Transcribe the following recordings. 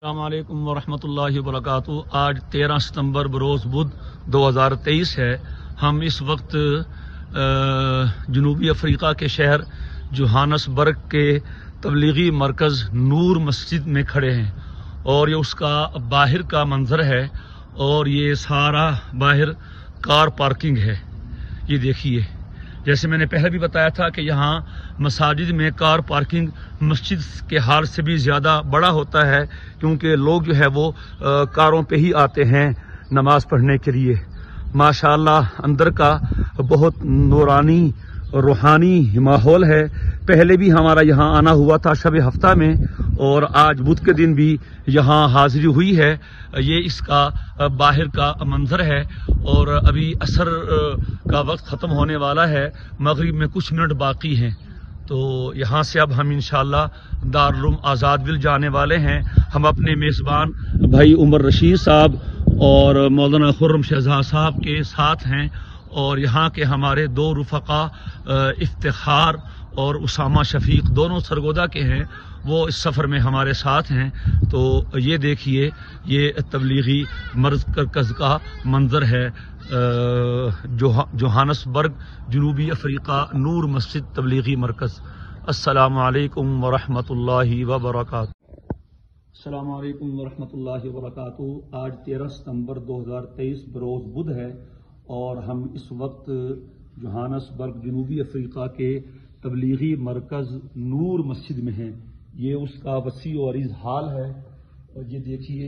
السلام علیکم ورحمۃ اللہ وبرکاتہ۔ آج 13 ستمبر بروز بدھ 2023 ہے۔ ہم اس وقت جنوبی افریقہ کے شہر جوہانسبرگ کے تبلیغی مرکز نور مسجد میں کھڑے ہیں، اور یہ اس کا باہر کا منظر ہے، اور یہ سارا باہر کار پارکنگ ہے۔ یہ دیکھیے، جیسے میں نے پہلے بھی بتایا تھا کہ یہاں مساجد میں کار پارکنگ مسجد کے حال سے بھی زیادہ بڑا ہوتا ہے، کیونکہ لوگ جو ہے وہ کاروں پہ ہی آتے ہیں نماز پڑھنے کے لیے۔ ماشاءاللہ اندر کا بہت نورانی روحانی ماحول ہے۔ پہلے بھی ہمارا یہاں آنا ہوا تھا شب ہفتہ میں، اور آج بدھ کے دن بھی یہاں حاضری ہوئی ہے۔ یہ اس کا باہر کا منظر ہے، اور ابھی عصر کا وقت ختم ہونے والا ہے، مغرب میں کچھ منٹ باقی ہیں۔ تو یہاں سے اب ہم انشاءاللہ دارالعلوم آزادویل جانے والے ہیں۔ ہم اپنے میزبان بھائی عمر رشید صاحب اور مولانا خرم شہزاد صاحب کے ساتھ ہیں، اور یہاں کے ہمارے دو رفقا افتخار اور اسامہ شفیق دونوں سرگودا کے ہیں، وہ اس سفر میں ہمارے ساتھ ہیں۔ تو یہ دیکھیے، یہ تبلیغی مرکز کا منظر ہے، جوہانسبرگ جنوبی افریقہ نور مسجد تبلیغی مرکز۔ السلام علیکم ورحمۃ اللہ وبرکاتہ۔ السلام علیکم ورحمۃ اللہ وبرکاتہ۔ آج 13 ستمبر 2023 بروز بدھ ہے، اور ہم اس وقت جوہانسبرگ جنوبی افریقہ کے تبلیغی مرکز نور مسجد میں ہیں۔ یہ اس کا وسیع و عریض حال ہے، اور یہ دیکھیے،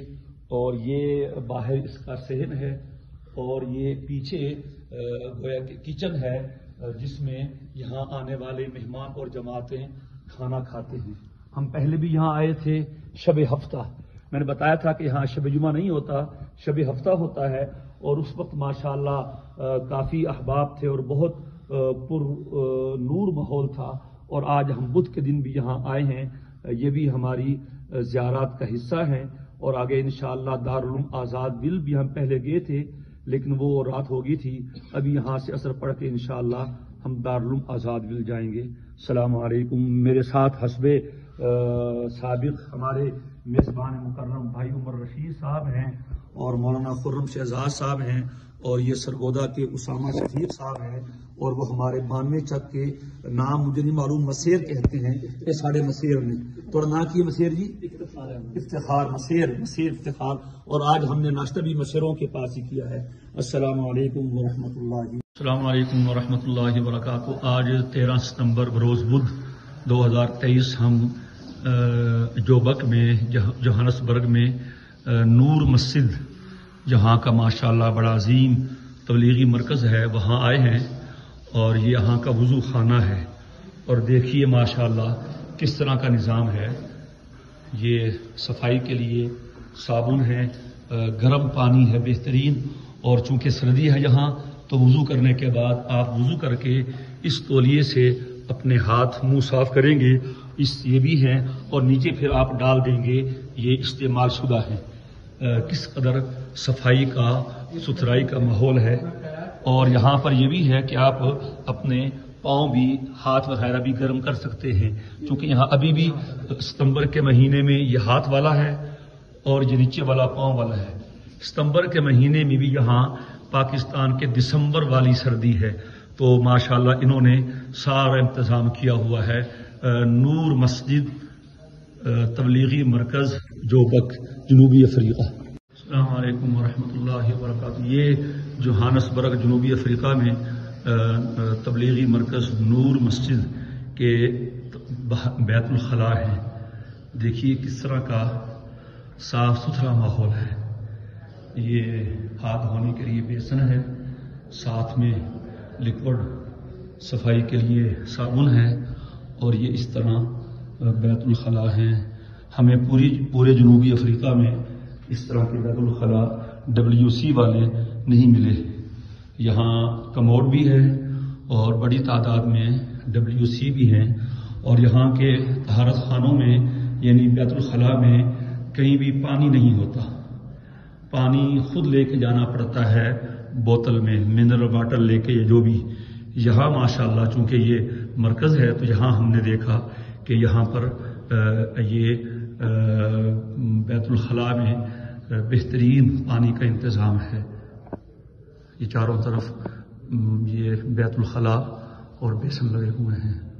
اور یہ باہر اس کا صحن ہے، اور یہ پیچھے گویا کہ کچن ہے، جس میں یہاں آنے والے مہمان اور جماعتیں کھانا کھاتے ہیں۔ ہم پہلے بھی یہاں آئے تھے شب ہفتہ، میں نے بتایا تھا کہ یہاں شب جمعہ نہیں ہوتا، شب ہفتہ ہوتا ہے، اور اس وقت ماشاءاللہ کافی احباب تھے اور بہت پر نور ماحول تھا۔ اور آج ہم بدھ کے دن بھی یہاں آئے ہیں، یہ بھی ہماری زیارات کا حصہ ہیں، اور آگے انشاءاللہ دارالعلوم آزادویل بھی ہم پہلے گئے تھے، لیکن وہ رات ہو گئی تھی۔ ابھی یہاں سے عصر پڑھ کے انشاءاللہ ہم دارالعلوم آزادویل جائیں گے۔ السلام علیکم۔ میرے ساتھ حسب سابق ہمارے میزبان مکرم بھائی عمر رشید صاحب ہیں، اور مولانا خرم شہزاد صاحب ہیں، اور یہ سرگودا کے اسامہ شفیق صاحب ہیں، اور وہ ہمارے 92 چک کے نام مجھے نہیں معلوم، مسیر کہتے ہیں، یہ ساڑھے مسیر نے تھوڑا نام کی مسیر جی افتخار مسیر افتخار، اور آج ہم نے ناشتہ بھی مسیروں کے پاس ہی کیا ہے۔ السلام علیکم ورحمۃ اللہ۔ السلام علیکم ورحمۃ اللہ وبرکاتہ۔ آج 13 ستمبر بروز بدھ 2023 ہم جوبک میں جوہانسبرگ میں نور مسجد، جہاں کا ماشاءاللہ بڑا عظیم تبلیغی مرکز ہے، وہاں آئے ہیں، اور یہ یہاں کا وضو خانہ ہے، اور دیکھیے ماشاءاللہ کس طرح کا نظام ہے۔ یہ صفائی کے لیے صابن ہے، گرم پانی ہے بہترین، اور چونکہ سردی ہے یہاں تو وضو کرنے کے بعد آپ وضو کر کے اس تولیے سے اپنے ہاتھ منہ صاف کریں گے، یہ بھی ہے، اور نیچے پھر آپ ڈال دیں گے، یہ استعمال شدہ ہے۔ کس قدر صفائی کا ستھرائی کا ماحول ہے، اور یہاں پر یہ بھی ہے کہ آپ اپنے پاؤں بھی ہاتھ وغیرہ بھی گرم کر سکتے ہیں، کیونکہ یہاں ابھی بھی ستمبر کے مہینے میں یہ ہاتھ والا ہے، اور یہ نیچے والا پاؤں والا ہے۔ ستمبر کے مہینے میں بھی یہاں پاکستان کے دسمبر والی سردی ہے، تو ماشاءاللہ انہوں نے سارا انتظام کیا ہوا ہے۔ نور مسجد تبلیغی مرکز جوبک جنوبی افریقہ۔ السلام علیکم ورحمۃ اللہ وبرکاتہ۔ یہ جوہانسبرگ جنوبی افریقہ میں تبلیغی مرکز نور مسجد کے بیت الخلاء ہے۔ دیکھیے کس طرح کا صاف ستھرا ماحول ہے۔ یہ ہاتھ دھونے کے لیے بیسن ہے، ساتھ میں لیکوڈ صفائی کے لیے صابن ہے، اور یہ اس طرح بیت الخلاء ہیں۔ ہمیں پورے جنوبی افریقہ میں اس طرح کے بیت الخلاء WC والے نہیں ملے۔ یہاں کموڈ بھی ہے، اور بڑی تعداد میں WC بھی ہیں، اور یہاں کے طہارت خانوں میں یعنی بیت الخلاء میں کہیں بھی پانی نہیں ہوتا، پانی خود لے کے جانا پڑتا ہے بوتل میں، منرل واٹر لے کے، جو بھی۔ یہاں ماشاءاللہ چونکہ یہ مرکز ہے، تو یہاں ہم نے دیکھا کہ یہاں پر یہ بیت الخلاء میں بہترین پانی کا انتظام ہے. یہ چاروں طرف یہ بیت الخلاء اور بیسن لگے ہوئے ہیں.